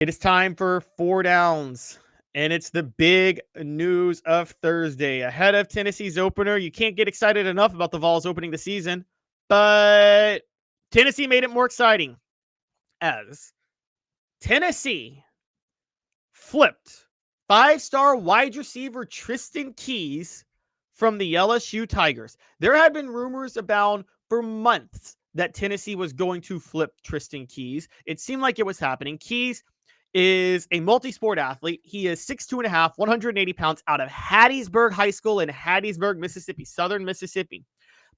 It is time for 4 downs, and it's the big news of Thursday. Ahead of Tennessee's opener, you can't get excited enough about the Vols opening the season, but Tennessee made it more exciting as Tennessee flipped 5-star wide receiver Tristen Keys from the LSU Tigers. There had been rumors abound for months that Tennessee was going to flip Tristen Keys. It seemed like it was happening. Keys is a multi-sport athlete. He is 6'2.5", 180 pounds, out of Hattiesburg High School in Hattiesburg, Mississippi, southern Mississippi.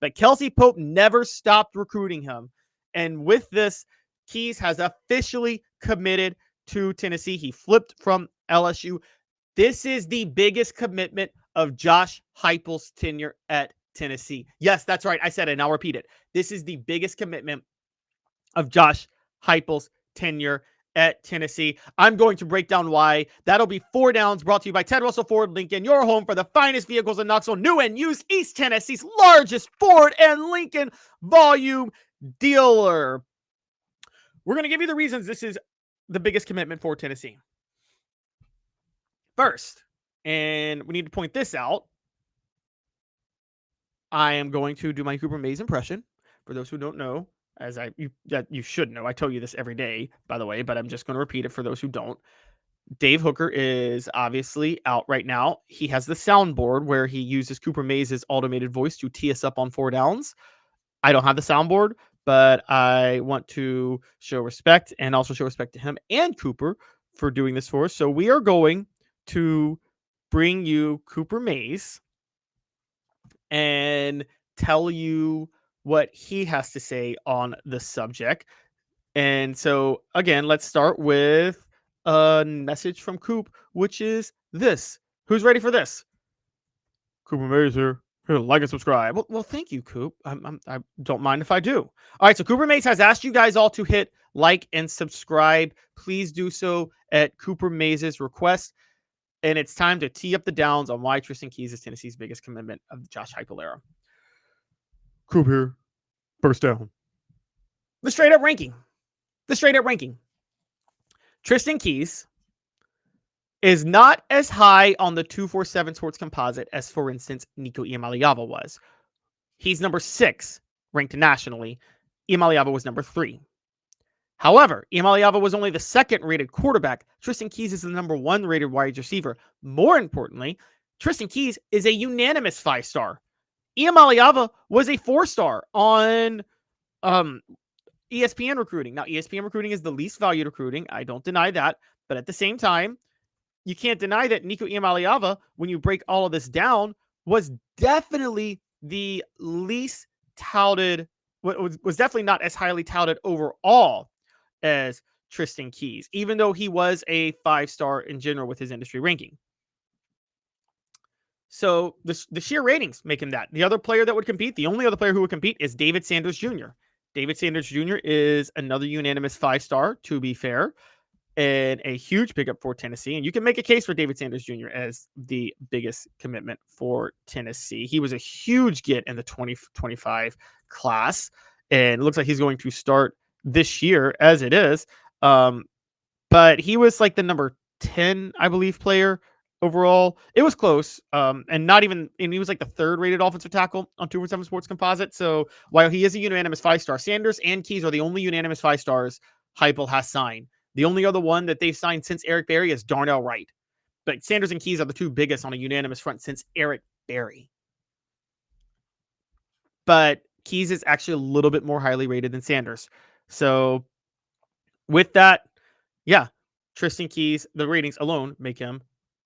But Kelsey Pope never stopped recruiting him. And with this, Keys has officially committed to Tennessee. He flipped from LSU. This is the biggest commitment of Josh Heupel's tenure at Tennessee. Yes, that's right. I said it, and I'll repeat it. This is the biggest commitment of Josh Heupel's tenure at Tennessee. I'm going to break down why. That'll be 4 downs, brought to you by Ted Russell Ford Lincoln, your home for the finest vehicles in Knoxville, new and used, East Tennessee's largest Ford and Lincoln volume dealer. We're going to give you the reasons this is the biggest commitment for Tennessee. First, and we need to point this out, I am going to do my Cooper Mays impression. For those who don't know, you should know. I tell you this every day, by the way, but I'm just going to repeat it for those who don't. Dave Hooker is obviously out right now. He has the soundboard where he uses Cooper Mays' automated voice to tee us up on 4 downs. I don't have the soundboard, but I want to show respect and also show respect to him and Cooper for doing this for us. So we are going to bring you Cooper Mays and tell you what he has to say on the subject. And so, again, let's start with a message from Coop, which is this. Who's ready for this? Cooper Mays here. Here, like and subscribe. Well, thank you, Coop. I don't mind if I do. All right, so Cooper Mays has asked you guys all to hit like and subscribe. Please do so at Cooper Mays' request. And it's time to tee up the downs on why Tristen Keys is Tennessee's biggest commitment of the Josh Heupel era. Coop here. First down. The straight up ranking. Tristen Keys is not as high on the 247 Sports Composite as, for instance, Nico Iamaleava was. He's number 6 ranked nationally. Iamaleava was number 3. However, Iamaleava was only the 2nd rated quarterback. Tristen Keys is the number 1 rated wide receiver. More importantly, Tristen Keys is a unanimous 5-star. Iamaleava was a 4-star on ESPN recruiting. Now, ESPN recruiting is the least valued recruiting. I don't deny that. But at the same time, you can't deny that Nico Iamaleava, when you break all of this down, was definitely the least touted, was definitely not as highly touted overall as Tristen Keys, even though he was a 5-star in general with his industry ranking. So the sheer ratings make him that. The other player that would compete, the only other player who would compete, is David Sanders Jr. David Sanders Jr. is another unanimous 5-star, to be fair, and a huge pickup for Tennessee. And you can make a case for David Sanders Jr. as the biggest commitment for Tennessee. He was a huge get in the 2025 class, and it looks like he's going to start this year as it is. But he was like the number 10, I believe, player overall. It was close. And he was like the 3rd rated offensive tackle on 247 Sports Composite. So while he is a unanimous 5-star, Sanders and Keys are the only unanimous 5-stars Heupel has signed. The only other one that they've signed since Eric Berry is Darnell Wright. But Sanders and Keys are the 2 biggest on a unanimous front since Eric Berry. But Keys is actually a little bit more highly rated than Sanders. So with that, yeah, Tristen Keys, the ratings alone make him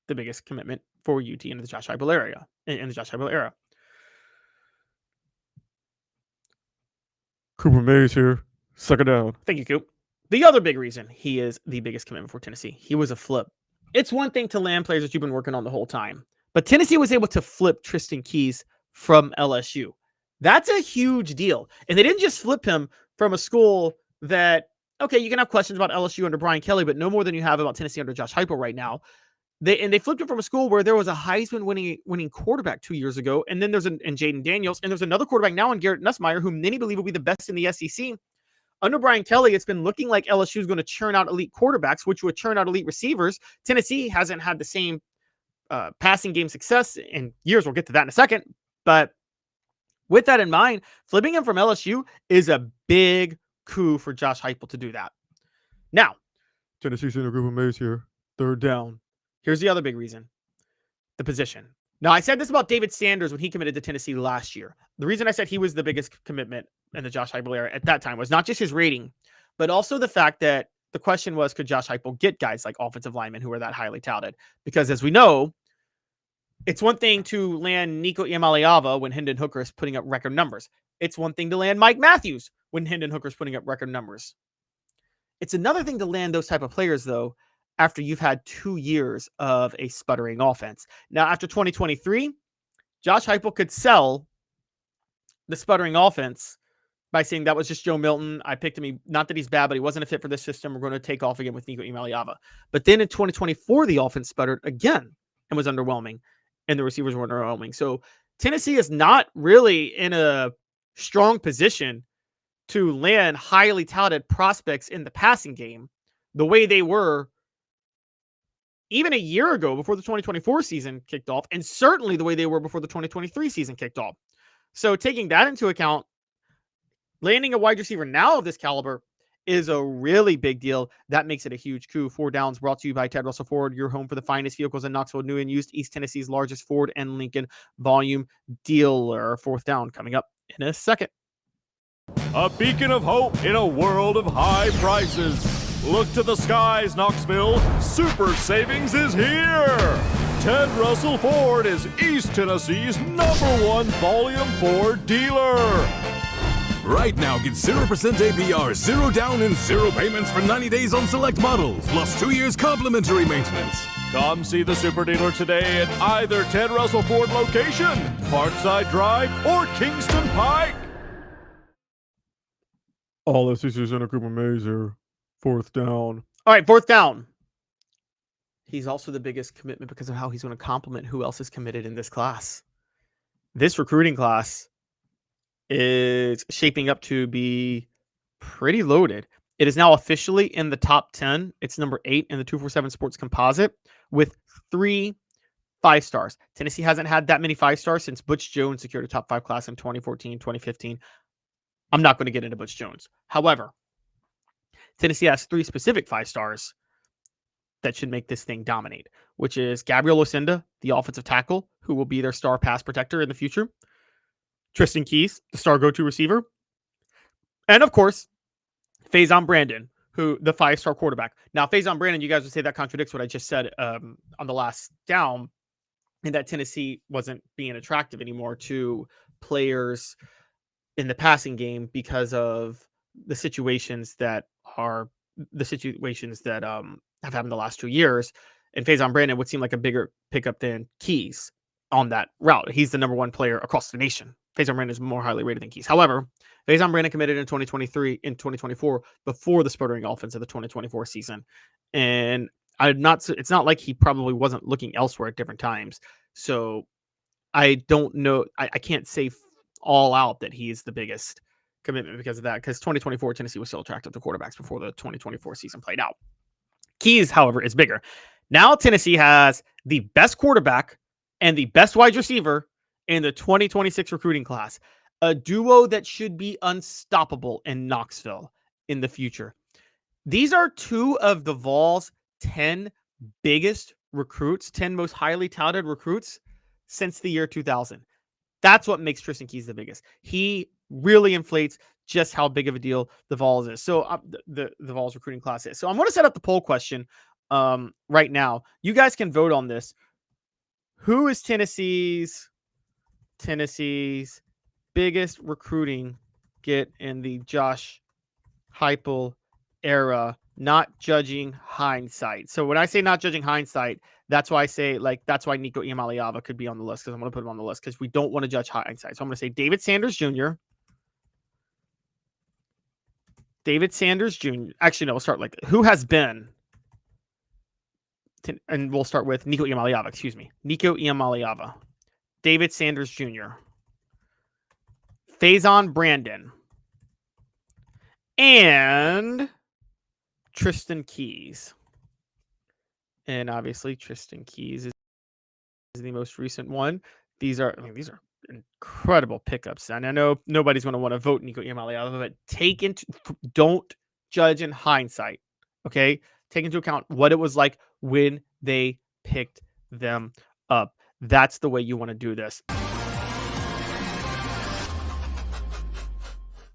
the biggest commitment for UT in the Josh Heupel era. Cooper Mays here. Suck it down. Thank you, Coop. The other big reason he is the biggest commitment for Tennessee, he was a flip. It's one thing to land players that you've been working on the whole time, but Tennessee was able to flip Tristen Keys from LSU. That's a huge deal. And they didn't just flip him from a school that, okay, you can have questions about LSU under Brian Kelly, but no more than you have about Tennessee under Josh Heupel right now. They flipped him from a school where there was a Heisman winning quarterback 2 years ago, and then there's Jaden Daniels, and there's another quarterback now in Garrett Nussmeier, whom many believe will be the best in the SEC. Under Brian Kelly, it's been looking like LSU is going to churn out elite quarterbacks, which would churn out elite receivers. Tennessee hasn't had the same passing game success in years. We'll get to that in a second. But with that in mind, flipping him from LSU is a big coup for Josh Heupel to do that. Now, Tennessee's in a group of maze here. Third down. Here's the other big reason. The position. Now, I said this about David Sanders when he committed to Tennessee last year. The reason I said he was the biggest commitment in the Josh Heupel era at that time was not just his rating, but also the fact that the question was, could Josh Heupel get guys like offensive linemen who are that highly touted? Because as we know, it's one thing to land Nico Iamaleava when Hendon Hooker is putting up record numbers. It's one thing to land Mike Matthews when Hendon Hooker is putting up record numbers. It's another thing to land those type of players, though, after you've had 2 years of a sputtering offense. Now, after 2023, Josh Heupel could sell the sputtering offense by saying that was just Joe Milton. I picked him. Not that he's bad, but he wasn't a fit for this system. We're going to take off again with Nico Iamaleava. But then in 2024, the offense sputtered again and was underwhelming, and the receivers were underwhelming. So Tennessee is not really in a strong position to land highly touted prospects in the passing game the way they were even a year ago before the 2024 season kicked off, and certainly the way they were before the 2023 season kicked off. So taking that into account, landing a wide receiver now of this caliber is a really big deal. That makes it a huge coup. 4 Downs brought to you by Ted Russell Ford, your home for the finest vehicles in Knoxville, new and used, East Tennessee's largest Ford and Lincoln volume dealer. 4th down coming up in a second. A beacon of hope in a world of high prices. Look to the skies, Knoxville. Super Savings is here. Ted Russell Ford is East Tennessee's #1 volume Ford dealer. Right now, get 0% APR, 0 down, and 0 payments for 90 days on select models, plus 2 years complimentary maintenance. Come see the super dealer today at either Ted Russell Ford location, Parkside Drive, or Kingston Pike. All this is in a group of maze here. 4th down. All right, 4th down. He's also the biggest commitment because of how he's going to complement who else is committed in this class. This recruiting class is shaping up to be pretty loaded. It is now officially in the top 10. It's number 8 in the 247 Sports Composite with 3 5-stars. Tennessee hasn't had that many 5-stars since Butch Jones secured a top 5 class in 2014, 2015. I'm not going to get into Butch Jones. However, Tennessee has 3 specific 5-stars that should make this thing dominate, which is Gabriel Osenda, the offensive tackle, who will be their star pass protector in the future. Tristen Keys, the star go-to receiver. And of course, Faison Brandon, who the 5-star quarterback. Now, Faison Brandon, you guys would say that contradicts what I just said on the last down, and that Tennessee wasn't being attractive anymore to players in the passing game because of the situations that have happened the last 2 years. And Faison Brandon would seem like a bigger pickup than Keys on that route. He's the #1 player across the nation. Faison Brandon is more highly rated than Keys. However, Faison Brandon committed in 2024 before the sputtering offense of the 2024 season. And it's not like he probably wasn't looking elsewhere at different times. So I don't know. I can't say all out that he is the biggest commitment because of that, because 2024 Tennessee was still attractive to quarterbacks before the 2024 season played out. Keys, however, is bigger. Now Tennessee has the best quarterback and the best wide receiver in the 2026 recruiting class, a duo that should be unstoppable in Knoxville in the future. These are 2 of the Vols' 10 biggest recruits, 10 most highly touted recruits since the year 2000. That's what makes Tristen Keys the biggest. He really inflates just how big of a deal the Vols is. So the Vols recruiting class is. So I'm going to set up the poll question right now. You guys can vote on this. Who is Tennessee's biggest recruiting get in the Josh Heupel era, not judging hindsight? So when I say not judging hindsight, that's why I say, that's why Nico Iamaleava could be on the list, because I'm going to put him on the list because we don't want to judge hindsight. So I'm going to say David Sanders Jr. Actually, no, we'll start who has been, and we'll start with Nico Iamaleava, Nico Iamaleava, David Sanders Jr., Faison Brandon, and Tristen Keys. And obviously, Tristen Keys is the most recent one. These are incredible pickups. And I know nobody's going to want to vote Nico Iamaleava, but don't judge in hindsight. Okay. Take into account what it was like when they picked them up. That's the way you want to do this.